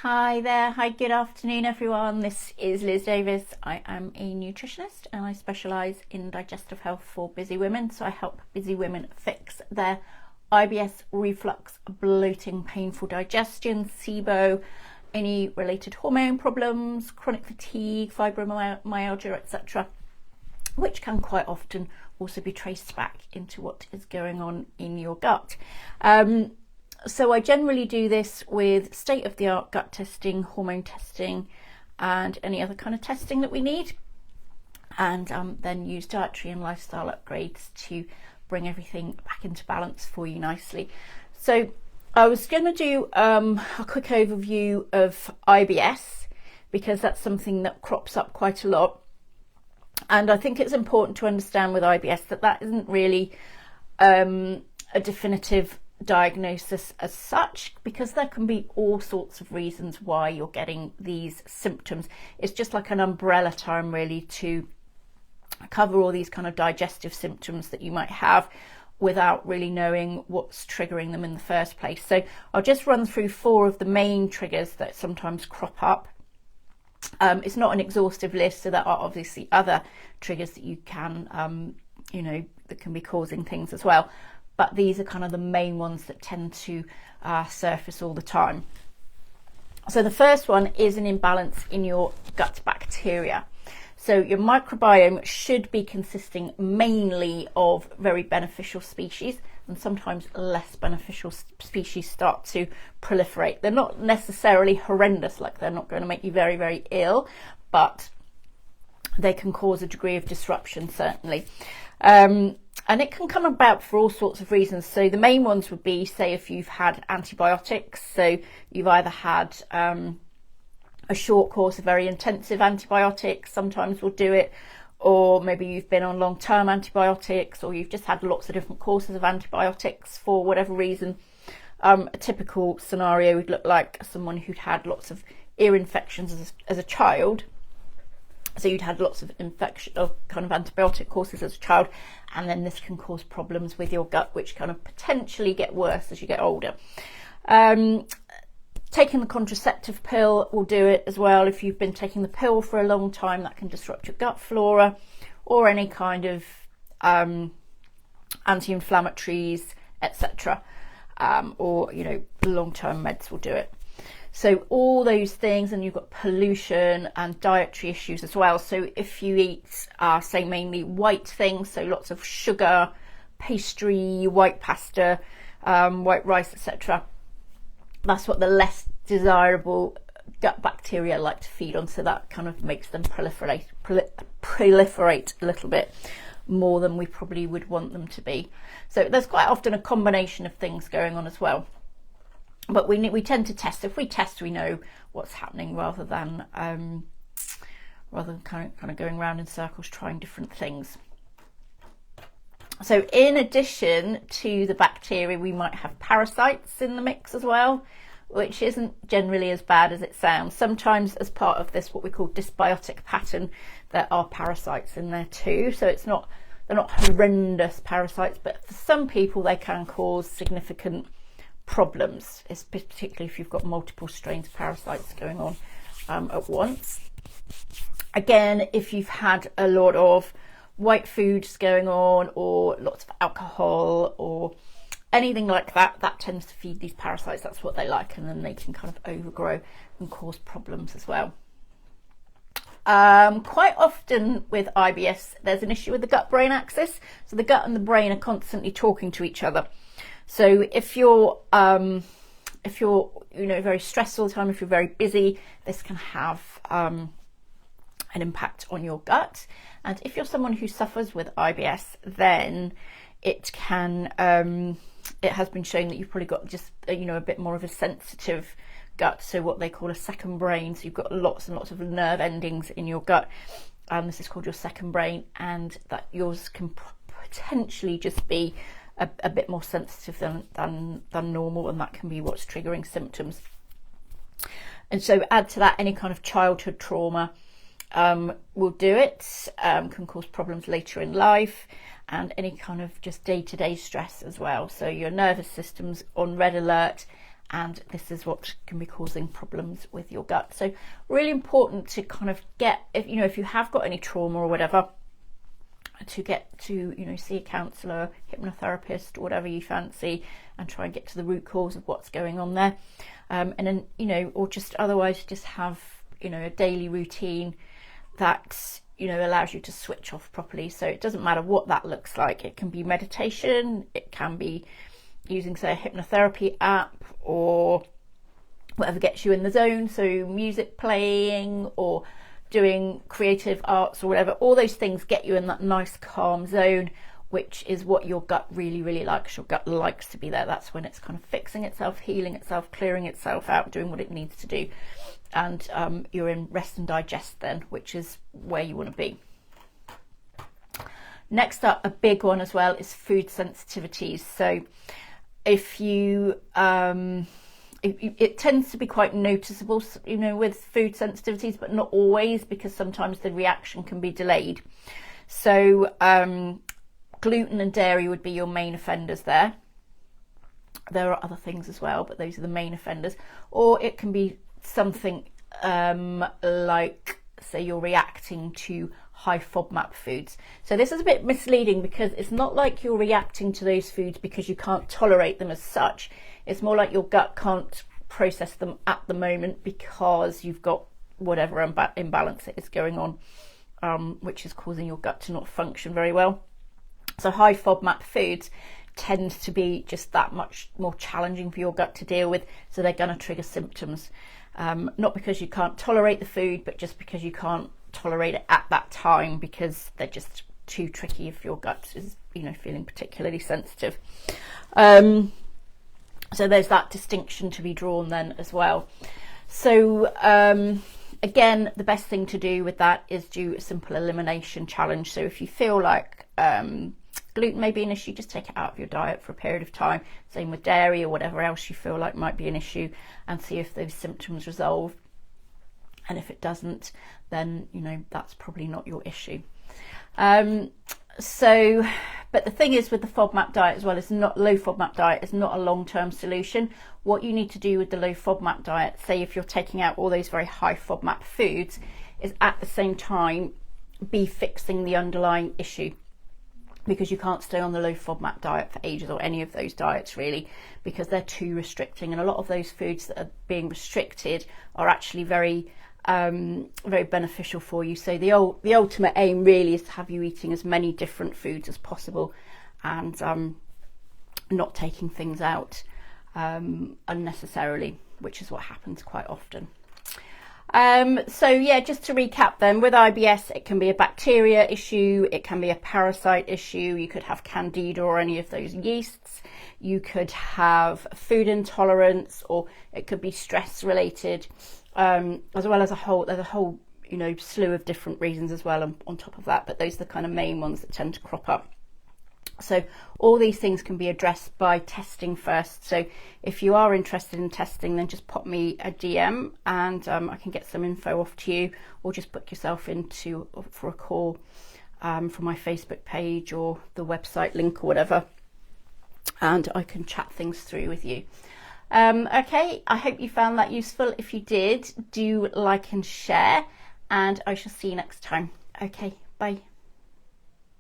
Hi there, hi, good afternoon everyone. This is Liz Davis. I am a nutritionist and I specialise in digestive health for busy women. So I help busy women fix their IBS, reflux, bloating, painful digestion, SIBO, any related hormone problems, chronic fatigue, fibromyalgia, etc., which can quite often also be traced back into what is going on in your gut. So I generally do this with state-of-the-art gut testing, hormone testing, and any other kind of testing that we need, and then use dietary and lifestyle upgrades to bring everything back into balance for you nicely. So I was going to do a quick overview of IBS because that's something that crops up quite a lot, and I think it's important to understand with IBS that isn't really a definitive diagnosis as such, because there can be all sorts of reasons why you're getting these symptoms. It's just like an umbrella term really to cover all these kind of digestive symptoms that you might have without really knowing what's triggering them in the first place. So I'll just run through 4 of the main triggers that sometimes crop up. It's not an exhaustive list, so there are obviously other triggers that you can that can be causing things as well, but these are kind of the main ones that tend to surface all the time. So the first one is an imbalance in your gut bacteria. So your microbiome should be consisting mainly of very beneficial species, and sometimes less beneficial species start to proliferate. They're not necessarily horrendous, like they're not going to make you very, very ill, but they can cause a degree of disruption, certainly. And it can come about for all sorts of reasons. So the main ones would be, say, if you've had antibiotics, so you've either had a short course of very intensive antibiotics, sometimes we'll do it, or maybe you've been on long-term antibiotics, or you've just had lots of different courses of antibiotics for whatever reason. A typical scenario would look like someone who'd had lots of ear infections as a child. So you'd had lots of infection or kind of antibiotic courses as a child, and then this can cause problems with your gut, which kind of potentially get worse as you get older. Taking the contraceptive pill will do it as well. If you've been taking the pill for a long time, that can disrupt your gut flora, or any kind of anti-inflammatories, etc. Or long-term meds will do it. So all those things, and you've got pollution and dietary issues as well. So if you eat, say, mainly white things, so lots of sugar, pastry, white pasta, white rice, etc., that's what the less desirable gut bacteria like to feed on. So that kind of makes them proliferate a little bit more than we probably would want them to be. So there's quite often a combination of things going on as well. But we tend to test. If we test, we know what's happening, rather than kind of going around in circles trying different things. So in addition to the bacteria, we might have parasites in the mix as well, which isn't generally as bad as it sounds. Sometimes as part of this, what we call dysbiotic pattern, there are parasites in there too. So they're not horrendous parasites, but for some people they can cause significant problems, particularly if you've got multiple strains of parasites going on at once. Again, if you've had a lot of white foods going on, or lots of alcohol, or anything like that, that tends to feed these parasites. That's what they like, and then they can kind of overgrow and cause problems as well. Quite often with IBS, there's an issue with the gut-brain axis. So the gut and the brain are constantly talking to each other. So if you're very stressed all the time, if you're very busy, this can have an impact on your gut. And if you're someone who suffers with IBS, then it can it has been shown that you've probably got just a bit more of a sensitive gut, so what they call a second brain. So you've got lots and lots of nerve endings in your gut, and this is called your second brain, and that yours can potentially just be a bit more sensitive than normal, and that can be what's triggering symptoms. And so add to that any kind of childhood trauma will do it, can cause problems later in life, and any kind of just day-to-day stress as well. So your nervous system's on red alert, and this is what can be causing problems with your gut. So really important to kind of get, if you have got any trauma or whatever, to get to see a counsellor, hypnotherapist, whatever you fancy, and try and get to the root cause of what's going on there. And then or just otherwise just have a daily routine that allows you to switch off properly. So it doesn't matter what that looks like. It can be meditation, it can be using, say, a hypnotherapy app, or whatever gets you in the zone, so music playing or doing creative arts or whatever. All those things get you in that nice calm zone, which is what your gut really, really likes. Your gut likes to be there. That's when it's kind of fixing itself, healing itself, clearing itself out, doing what it needs to do. And you're in rest and digest then, which is where you want to be. Next up, a big one as well, is food sensitivities. So if you it tends to be quite noticeable, with food sensitivities, but not always, because sometimes the reaction can be delayed. So gluten and dairy would be your main offenders there. There are other things as well, but those are the main offenders. Or it can be something like, say, you're reacting to high FODMAP foods. So this is a bit misleading, because it's not like you're reacting to those foods because you can't tolerate them as such. It's more like your gut can't process them at the moment because you've got whatever imbalance it is going on, which is causing your gut to not function very well. So high FODMAP foods tend to be just that much more challenging for your gut to deal with, so they're going to trigger symptoms. Not because you can't tolerate the food, but just because you can't tolerate it at that time, because they're just too tricky if your gut is feeling particularly sensitive. So there's that distinction to be drawn then as well. So again, the best thing to do with that is do a simple elimination challenge. So if you feel like gluten may be an issue, just take it out of your diet for a period of time. Same with dairy or whatever else you feel like might be an issue, and see if those symptoms resolve. And if it doesn't, then that's probably not your issue. But the thing is with the FODMAP diet as well, it's not, low FODMAP diet is not a long-term solution. What you need to do with the low FODMAP diet, say if you're taking out all those very high FODMAP foods, is at the same time be fixing the underlying issue, because you can't stay on the low FODMAP diet for ages, or any of those diets really, because they're too restricting. And a lot of those foods that are being restricted are actually very beneficial for you. So the ultimate aim really is to have you eating as many different foods as possible, and not taking things out unnecessarily, which is what happens quite often. So yeah, just to recap then, with IBS, it can be a bacteria issue, it can be a parasite issue, you could have candida or any of those yeasts, you could have food intolerance, or it could be stress related, as well as there's a whole slew of different reasons as well on top of that, but those are the kind of main ones that tend to crop up. So all these things can be addressed by testing first. So if you are interested in testing, then just pop me a DM, and I can get some info off to you, or just book yourself for a call from my Facebook page or the website link or whatever, and I can chat things through with you. Okay, I hope you found that useful. If you did, do like and share, and I shall see you next time. Okay, bye.